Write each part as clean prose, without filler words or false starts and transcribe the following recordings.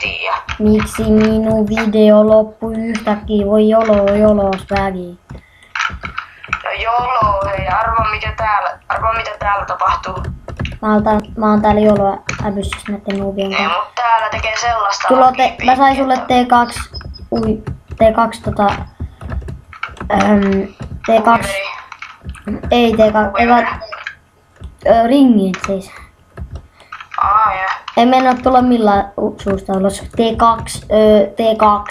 tiedä. Miksi minun video loppui yhtäkkiä? Voi jolos väliin. No jolo, hei, arvaa mitä täällä tapahtuu. Mä oon täällä jolo äbyssissä näitten nuubien Ei, kanssa. mut täällä tekee sellaista. Mä sain sulle T2, T2, ei T2, ringit siis. Ja. Ei mennä tulla millään suusta ulos. T2, T2.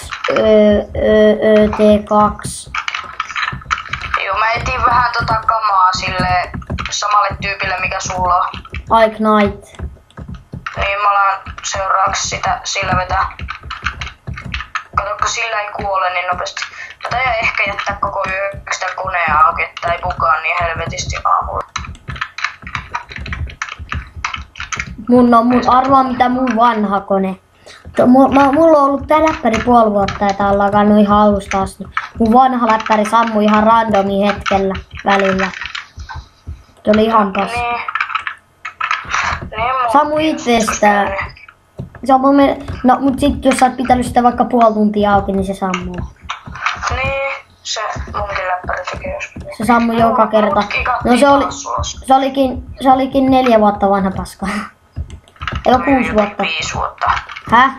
Joo, mä etin vähän kamaa sille samalle tyypille mikä sulla on. Ignite. Niin mä alan seuraavaksi sillä vetää. Kato, kun sillä ei kuole niin nopeasti. Mä taidan ehkä jättää koko yöksi tän koneen auki, että ei bugaa niin helvetisti aamulla. Arvaa mitä mun vanha kone. Mulla on ollut tää läppäri puoli vuotta ja tää on lakannut ihan alusta asti. Mun vanha läppäri sammui ihan randomi hetkellä välillä. Se oli ihan paska. Niin Sammui itsestään. Se on no mut sit jos sä oot pitänyt sitä vaikka puoli tuntia auki, niin se sammuu. Niin, se munkin läppäri tekee jos. Se sammui joka kerta. No se olikin 4 vuotta vanha paska. Ei 6 vuotta. 5 vuotta. Häh?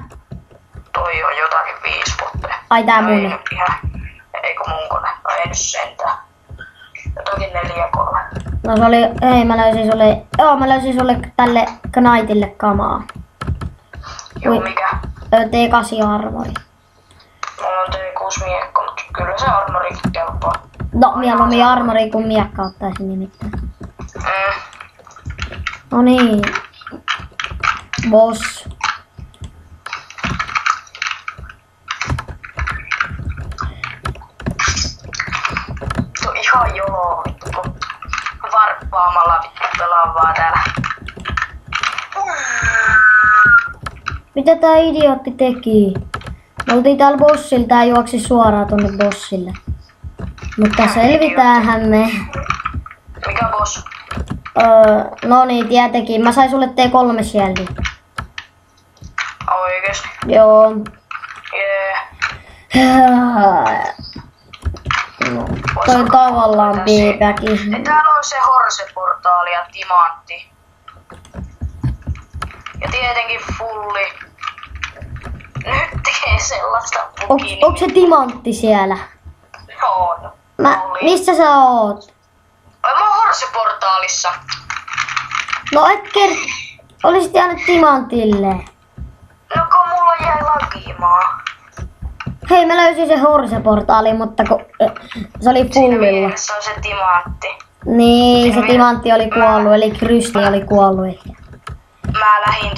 Toi on jotakin 5 vuotta. Ai tää mun. Eikö mun kone? Ei nyt sentään. Jotakin 4-3. No se oli, mä löysin sulle tälle Knightille kamaa. Joo, mikä? T8 armori. Mulla on T6 miekko, mutta kyllä se armorikin kelpaa. No, mieluummin armori kuin miekka ottaisin nimittäin. No niin. Boss. Tuo ihan jolo vittu, kun varppaamalla vittu pelaa vaan täällä. Mitä tää idiootti teki? Me oltiin täällä bossilla, tää juoksi suoraan tonne bossille. Mutta selvitäänhän me. Mikä boss? No niin, tietenkin. Mä sain sulle T3 sieltä. Oikeesti? Joo. No, toi on tavallaan B-backy. Täällä on se horseportaali ja timantti. Ja tietenkin fulli. Nyt tekee sellaista bugini. Onks se timantti siellä? On. Missä sä oot? Mä oon horseportaalissa. No olisit jäänyt timantille. No kun mulla jäi lagimaa. Hei, mä löysin se horseportaali, mutta se oli fullilla. Siinä on se timantti. Niin, se timantti oli kuollut, eli Krysti oli kuollut ehkä. Mä lähdin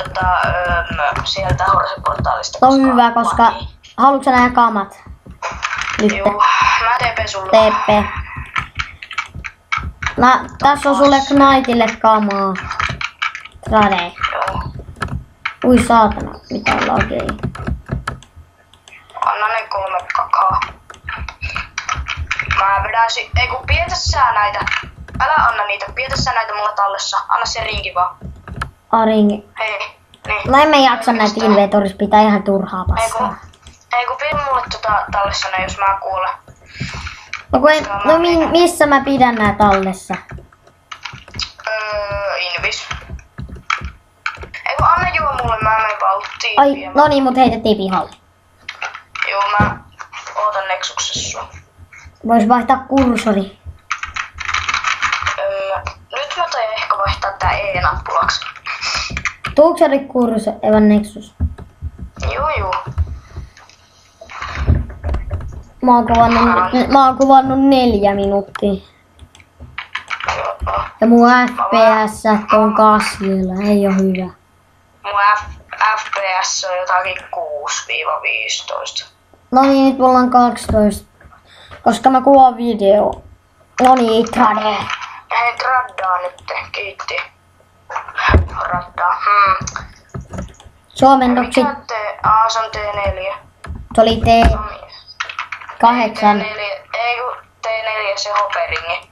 sieltä horseportaalista. On hyvä, koska haluatko sä nähdä kamat? Nyt. Juu, mä TP sulle. TP. Tässä on sulle Knightille kamaa. Trade. Joo. Ui saatana, mitä lagei. Anna ne 3 kakaa. Mä vedän ei kun pietä sä näitä. Älä anna niitä, pietä sä näitä mulla tallessa. Anna se rinki vaan. Ringi. Hei, niin. No en mä jaksa näitä inventorissa pitää ihan turhaa passaa. Ei kun pidä mulle tallessa ne, jos mä kuolen. Missä mä pidän nää tallessa? Invis. Ei kun anna juo mulle, mä menen valttiin. Ai, no niin, mut heitettiin pihalle. Joo, mä ootan Nexuksessa sua. Vois vaihtaa kursori. Nyt mä tain ehkä vaihtaa tää E-nappulaksi. Tuuksari kursori, evan Nexus. Juu. Mä oon kuvannut 4 minuuttia. Ja mun FPS on kasvilla, ei oo hyvä. Mun FPS on jotakin 6-15. No niin, nyt mulla on 12. Koska mä kuvaan video. No niin, trade. Hei, traddaa nyt, kiitti. Raddaa. Suomennoksi. Mikä se on T4. Se oli T8. Ei kun T4 se hoperingi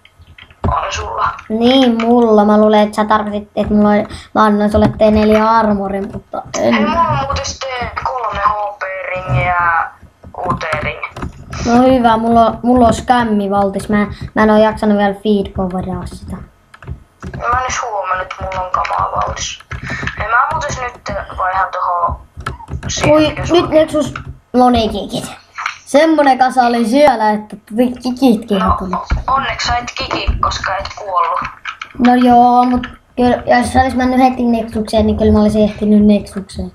on sulla. Niin, mulla. Mä luulen, että sä tarkoitit, että mä annan sulle T4 armorin, mutta en. Ei mulla on muuten T3 No hyvä, mulla on skämmi valtis. Mä en oo jaksanut vielä feedcoveraa sitä. Mä en edes huomannut, että mulla on kamaa valtis. Ei mä muutais nyt vaihan tohon siihen, Ui, mikä sulla nyt Nexus, no niin kikit. Semmonen kasa oli siellä, että kikitkin tuli. No, onneksi sait kiki, koska et kuollut. No joo, mut kyllä, jos sä olis mennyt heti Nexukseen, niin kyllä mä olisin ehtinyt Nexukseen.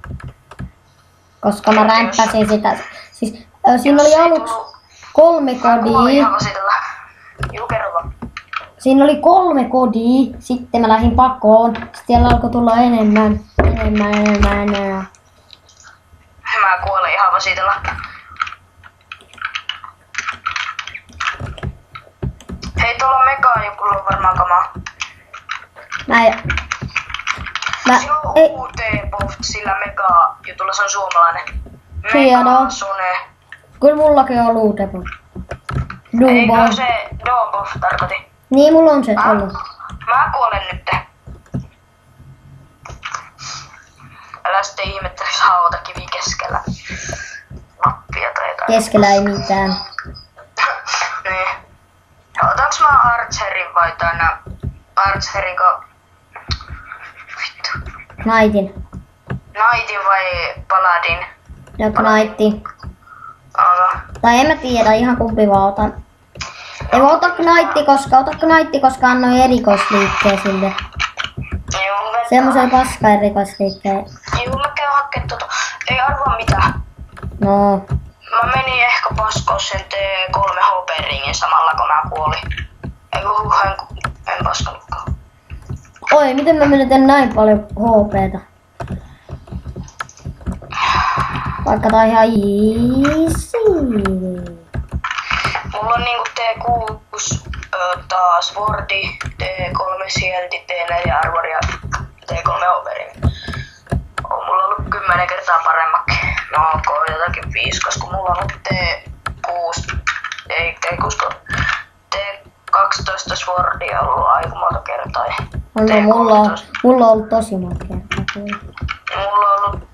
Koska mä rämppäsin sitä. Siis siinä oli aluksi 3 kodia. Juu, kerro vaan. Siinä oli 3 kodia, sitten mä lähdin pakoon. Sitten siellä alkoi tulla enemmän. Mä kuolen ihan vasitella. Hei, tuolla megaa jokulla on varmaan kamaa. Se on ei, UT-Boft, sillä megaa jutulla se on suomalainen. Tiedän. Megasone. kyllä mullakin on luutepo. Eikö se Doboft tarkoitti? Niin, mulla on se ollut. Mä kuolen nyt. Älä sitten ihmettele, jos hauta kivi keskellä nappia tai jotain. Keskellä ei mitään. Niin. Otaks mä Archerin vai tänä Archerin vittu. Knightin. Knightin vai Paladin? No Knightti. Aa. Tai en mä tiedä, ihan kumpi vaan otan. Ei mä ota Knightti, koska annoin erikoisliikkeen sille. Juu, Semmoisen paska erikoisliikkeen. Juu, mä käyn hakkeen Ei arvaa mitä. No. Mä menin ehkä paskoon sen T3 HP-ringin samalla kun mä kuolin. Eikö en paskanutkaan. Oi, miten mä menetän näin paljon HP:tä? Vaikka tää on ihan easy. Mulla on niinku T6 taas Fordi, T3 Sielti, T4 Armor ja T3 Operi. On mulla ollut 10 kertaa paremmakin. No ok, jotakin 5, koska mulla on ollut T6, ei T6, T12 Swordia ollut aika monta kertaa. No, mulla on ollut tosi monta kertaa. Mulla on ollut,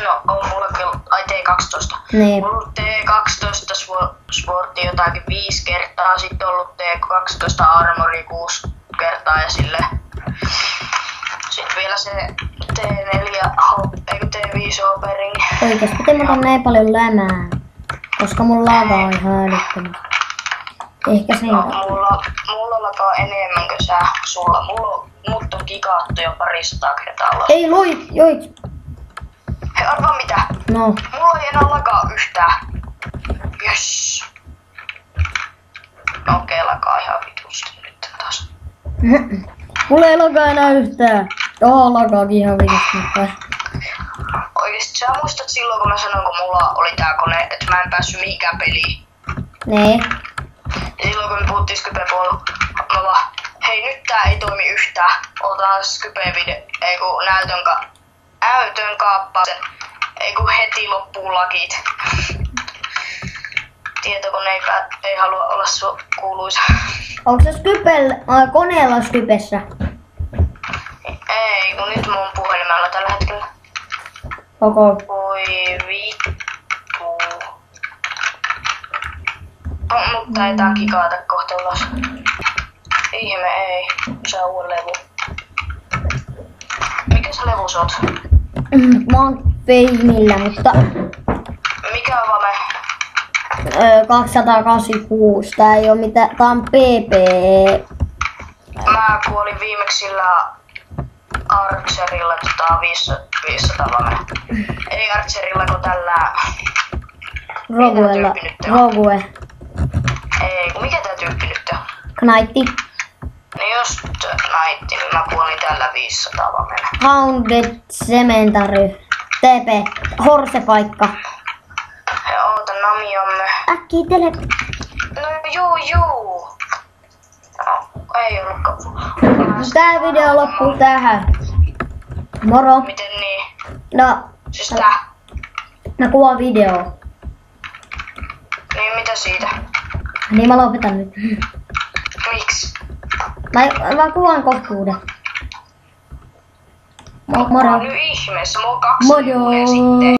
no on mullakin ollut, T12. Niin. Mulla on ollut T12 Swordia jotakin 5 kertaa, sitten on ollut T12 Armori 6 kertaa ja sille. Sitten vielä se T4, eikö T5 Opering. Oikeesti, miten mä otan näin paljon lämää? Koska mun lava on ihan älyttömästi. Ehkä sen No, takia. mulla lakaa enemmän kuin sulla. Mut on gigaattu jo 200 kertaa. Ei joit. Hei, arvaa mitä? No. Mulla ei enää lakaa yhtään. Jes. Okei, lakaa ihan vitusti nyt taas. Mulla ei lagaa enää yhtään. Lakaakin ihan vitusti. Oikeesti sä muistat silloin kun mä sanoin kun mulla oli tää kone, että mä en päässyt mihinkään peliin. Nee. Ja silloin kun me puhuttiin Skype-puolella, mä vaan, hei nyt tää ei toimi yhtään. Otetaan Skype-video, ei kun näytön kaappauksen. Ei kun heti loppuu lakit. Tietokone ei halua olla kuuluisa. Onko se koneella Skypessä? Ei, kun nyt mä oon puhelimella tällä hetkellä. Koko. Voi vittu. Mutta ei tää kikaata kohta ulos. Ihme ei. Saa uuden levu. Mikä sä levu sä oot? Mä oon Feimillä, mutta Mikä on vame? 286. Tää ei oo mitään. Tää on PP. Mä kuolin viimeksi sillä Archerilla 500 vame. Ei Archerilla kun tällä... Rogue. Ei, kun mikä tää tyyppi nyt on? Knightti. No just Knight, niin mä kuolin tällä 500 vamena. Hounded Cemetery. TP. Horse-paikka. Hei, oota, namiomme. Äkkiä tele. No juu. No, ei ollutkaan. Tää video loppuu tähän. Moro. Miten niin? No, Siis tää? mä kuvaan videoa. Niin mitä siitä? Niin mä lopetan nyt. Miksi? Mä kuvaan kohtuuden. Moro. Nyt ihmeessä, mulla on 2 Moro. minuuttia sitten.